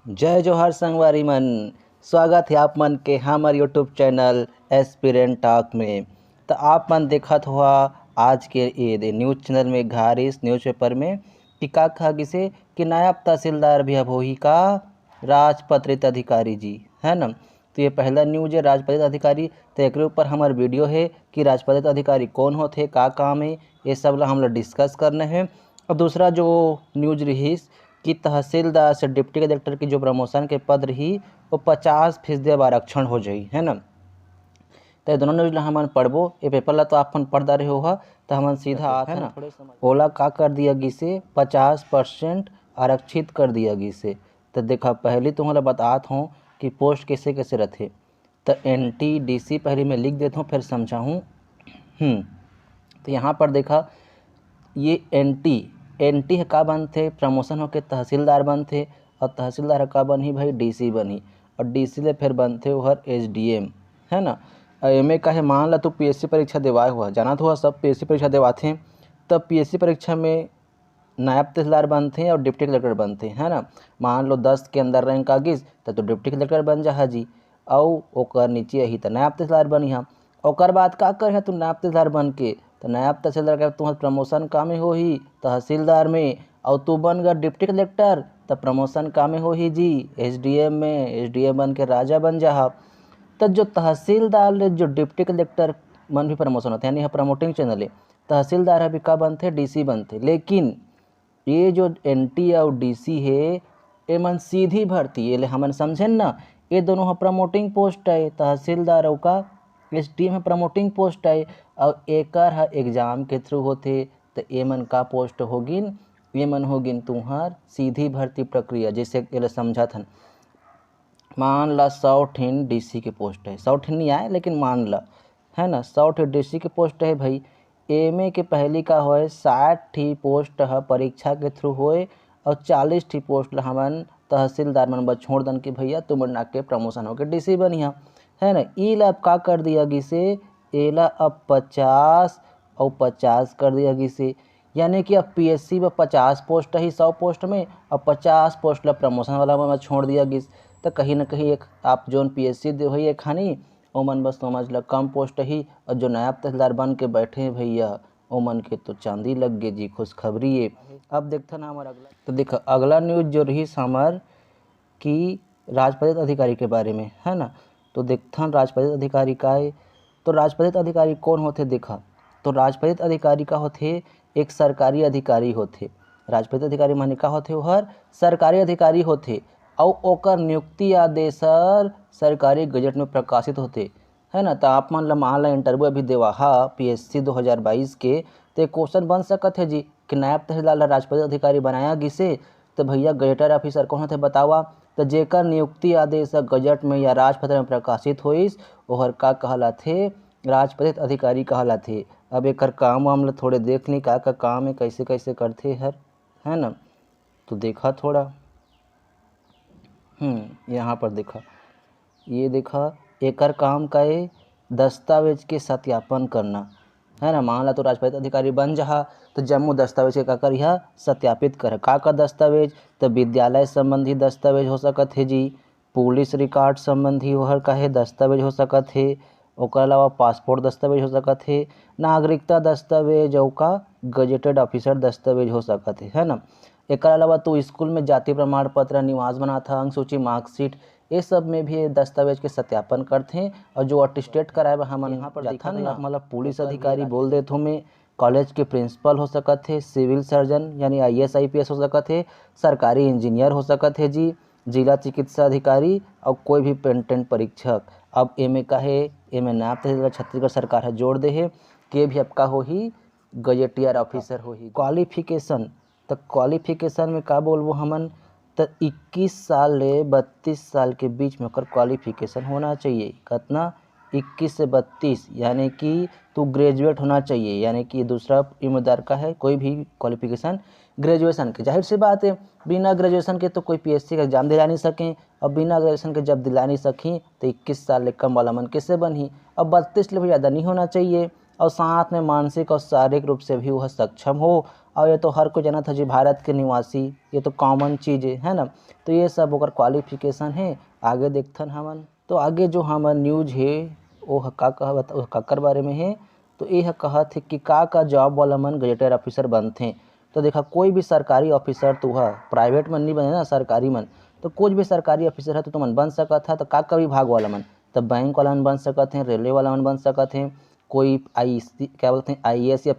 जय जोहार संगवारी मन। स्वागत है आप मन के हमारे यूट्यूब चैनल एस्पिरेंट टॉक में। तो आप मन देखत हुआ आज के ये न्यूज़ चैनल में घारिस न्यूज़पेपर में कि का कहा गिसे कि नायब तहसीलदार भी अब होही का राजपत्रित अधिकारी जी, है ना। तो ये पहला न्यूज़ है राजपत्रित अधिकारी। तो एक ऊपर हमार वीडियो है कि राजपत्रित अधिकारी कौन होते, का काम है, ये सब ला हम लोग डिस्कस करने हैं। और दूसरा जो न्यूज़ रही कि तहसीलदार से डिप्टी कलेक्टर की जो प्रमोशन के पद रही वो 50% अब आरक्षण हो जाई, है ना। तो दोनों न्यूज ला हमन पढ़बो, ये पेपर ला तो आपन पढ़दा रहे हो तो हमन सीधा आता है ना ओला का कर दिया गिसे 50% आरक्षित कर दिया गिसे। तो देखा पहले तुम्हारा बतात हूँ कि पोस्ट कैसे कैसे रहते। तो NTDC पहले मैं लिख देता हूँ फिर समझाऊँ। तो यहाँ पर देखा ये एनटी है का बनते प्रमोशन होके तहसीलदार बनते और तहसीलदार का बनी भाई DC बनी और DC ले फिर बनते हर SDM, है ना। एम का है मान ला तो PSC परीक्षा देवाए हुआ जाना तो हुआ सब PSC परीक्षा देवाते तब PSC परीक्षा में नायब तहसीलदार बनते हैं और डिप्टी कलेक्टर बनते हैं, है ना। मान लो 10 के अंदर रैंक आ गिस तो डिप्टी कलेक्टर बन जा जी और ओकर नीचे ही तो नायब तहसीलदार बनी हाँ। ओकर बाद का कर है तू नायब तहसीलदार बन के तो नायब तहसीलदार का तुम्हारा प्रमोशन का में हो ही तहसीलदार में और तू बन गया डिप्टी कलेक्टर तो प्रमोशन का में हो ही जी SDM में, SDM बन के राजा बन जा। तो जो तहसीलदार जो डिप्टी कलेक्टर मन भी प्रमोशन होते हैं यानी प्रमोटिंग चैनल है। तहसीलदार अभी का बनते DC बनते, लेकिन ये जो NT और DC है ये मन सीधी भर्ती ये हमन समझे ना। ये दोनों है प्रमोटिंग पोस्ट है, तहसीलदार और का SDM है प्रमोटिंग पोस्ट है और एकर है एग्जाम के थ्रू होते। तो ये मन का पोस्ट होगिन, ये मन होगिन तुम्हार सीधी भर्ती प्रक्रिया। जैसे ये समझा था मान ला 100 ठिन DC के पोस्ट है, 100 ठिन नहीं आए लेकिन मान ला, है ना 100 ठिन DC के पोस्ट है भाई। MA के पहली का होए 60 ठी पोस्ट है परीक्षा के थ्रू होए और 40 ठी पोस्ट हमन तहसीलदार मन बस छोड़ दन कि भैया तुम ना के प्रमोशन होके DC बनिया, है ना। ई ला अब का कर दिया गिसे एला अब 50 और 50 कर दिया गिसे, यानी कि अब PSC में 50 पोस्ट ही 100 पोस्ट में और 50 पोस्ट ला प्रमोशन वाला में छोड़ दिया गिस। तो कहीं ना कहीं एक आप जोन PSC दे भैया खानी ओमन बस समझ ल कम पोस्ट ही और जो नायब तहसीलदार बन के बैठे हैं भैया ओमन के तो चांदी लग गए जी, खुशखबरी है। अब देखता ना हमारा अगला, तो देखो अगला न्यूज़ जो रही हमार कि राजपत्रित अधिकारी के बारे में, है ना। तो देखता राजपत्रित अधिकारी का है। तो राजपत्रित अधिकारी कौन होते देखा, तो राजपत्रित अधिकारी का होते एक सरकारी अधिकारी होते। राजपत्रित अधिकारी माने का होते हर सरकारी अधिकारी होते और ओकर नियुक्ति आदेश सरकारी गजट में प्रकाशित होते, है ना। तो आप मान ला मान ला इंटरव्यू अभी देवा PSC 2022 के तो क्वेश्चन बन सकत है जी कि नायब तहसीलदार राजपत्रित अधिकारी बनाया गिसे तो भैया गजेटर ऑफिसर कौन होते बतावा। तो जेकर नियुक्ति आदेश गजट में या राजपत्र में प्रकाशित होइस ओहर का कहलाथे राजपत्रित अधिकारी कहलाथे। अब एक काम वाम ला थोड़े देख ली का काम है कैसे कैसे करते हर, है ना। तो देखा थोड़ा यहाँ पर देखा ये देखा एकर काम का है दस्तावेज के सत्यापन करना, है ना। मान ला तो राजपत्रित अधिकारी बन जा तो जम्मू दस्तावेज के का कर यह सत्यापित कर का दस्तावेज। तो विद्यालय संबंधी दस्तावेज हो सकत है जी, पुलिस रिकॉर्ड संबंधी वह का है दस्तावेज हो सकत है, ओकर अलावा पासपोर्ट दस्तावेज हो सकत है, नागरिकता दस्तावेज और का गजेटेड ऑफिसर दस्तावेज हो सकत है ना। एक अलावा तो स्कूल में जाति प्रमाण पत्र, निवास बना था, अंक सूची, मार्कशीट ये सब में भी दस्तावेज के सत्यापन करते हैं। और जो अटेस्टेट कराए हम यहाँ पर देखा ना मतलब पुलिस अधिकारी बोल देते में कॉलेज के प्रिंसिपल हो सकत है, सिविल सर्जन यानी IAS IPS हो सकत है, सरकारी इंजीनियर हो सकत है जी, जिला चिकित्सा अधिकारी और कोई भी पेटेंट परीक्षक। अब MA का है MA नायब तहसीलदार छत्तीसगढ़ सरकार है जोड़ दे है के भी आपका हो ही गजेटियर ऑफिसर हो ही। क्वालिफिकेशन तो क्वालिफिकेशन में का बोलबो हमन तो 21 साल ले 32 साल के बीच में ओकर क्वालिफिकेशन होना चाहिए। कितना 21 से 32 यानी कि तू ग्रेजुएट होना चाहिए, यानी कि दूसरा उम्मीदवार का है कोई भी क्वालिफिकेशन ग्रेजुएशन के। जाहिर सी बात है बिना ग्रेजुएशन के तो कोई PSC का एग्जाम दिला नहीं सकें और बिना ग्रेजुएशन के जब दिला नहीं सकें तो 21 साल ले कम वाला मन कैसे बनी। अब 32 ले भी ज़्यादा नहीं होना चाहिए और साथ में मानसिक और शारीरिक रूप से भी वह सक्षम हो। और ये तो हर कोई जानत है जी, भारत के निवासी, ये तो कॉमन चीज़ है ना। तो ये सब ओकर क्वालिफिकेशन है। आगे देखथन हमन, तो आगे जो हमन न्यूज है वो का कहत काकर बारे में है। तो ये कहत है कि का जॉब वाला मन गजेटेड ऑफिसर बनथे। तो देखा, कोई भी सरकारी ऑफिसर तो वह प्राइवेट मन नहीं बने ना, सरकारी मन। तो कुछ भी सरकारी ऑफिसर है तो तुमन बन सकत है। तो का विभाग वाला मन, तो बैंक वाला मन बन सकत हैं, रेलवे वाला मन बन सकत हैं, कोई क्या बोलते हैं IAS या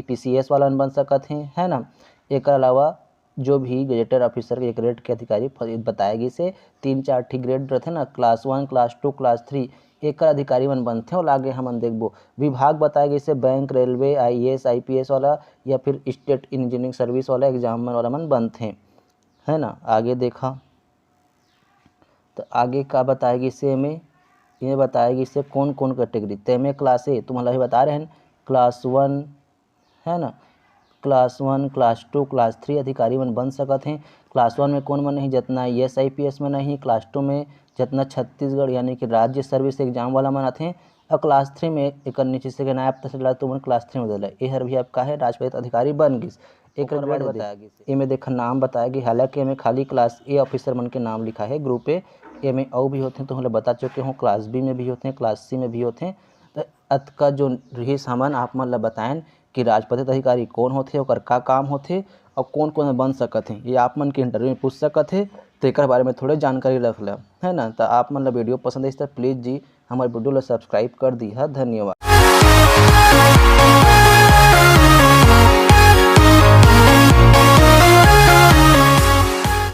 PCS वाला मन बन सकत हैं, है ना। एक अलावा जो भी गजेटेड ऑफिसर के ग्रेड के अधिकारी बताए गए से 3-4 ठीक ग्रेड रहते ना, क्लास 1, क्लास 2, क्लास 3, एक अधिकारी मन बनते। और आगे हमन देखबो विभाग बताए गए से बैंक, रेलवे, IAS IPS वाला या फिर स्टेट इंजीनियरिंग सर्विस वाला एग्जाम वाला मन बनते, है ना। आगे देखा, तो आगे का बताएगी से में ये बताएगी से कौन कौन कैटेगरी तेमें क्लास है तुम्हारा ही बता रहे हैं। क्लास 1 है ना, क्लास 1, क्लास 2, क्लास 3 अधिकारी मन बन सकत हैं। क्लास 1 में कौन मन नहीं, जितना IAS IPS में नहीं। क्लास 2 में जितना छत्तीसगढ़ यानी कि राज्य सर्विस एग्जाम वाला मन आते हैं। और क्लास 3 में एक नीचे से नायब तहसीलदार तो मन क्लास 3 में दिला ये हर भी आपका है राजपत्रित अधिकारी बन गई। एक ग्रेड बताया गया, इमें देखा नाम बताया गया। हालांकि इमें खाली क्लास A ऑफिसर मन के नाम लिखा है ग्रुप ए। में और भी होते हैं तो हम लोग बता चुके हूँ, क्लास B में भी होते हैं, क्लास C में भी होते हैं। तो अत का जो रही सामान आप मन ला बताएं कि राजपत्रित अधिकारी कौन होते, और का काम होते, और कौन कौन बन सकत हैं, ये आप मन के इंटरव्यू में पूछ सकत है। तो एक बारे में थोड़े जानकारी रख लें, है ना। तो आप मन ला वीडियो पसंद है तो प्लीज़ जी हमारे वीडियो ला सब्सक्राइब कर दी है। धन्यवाद।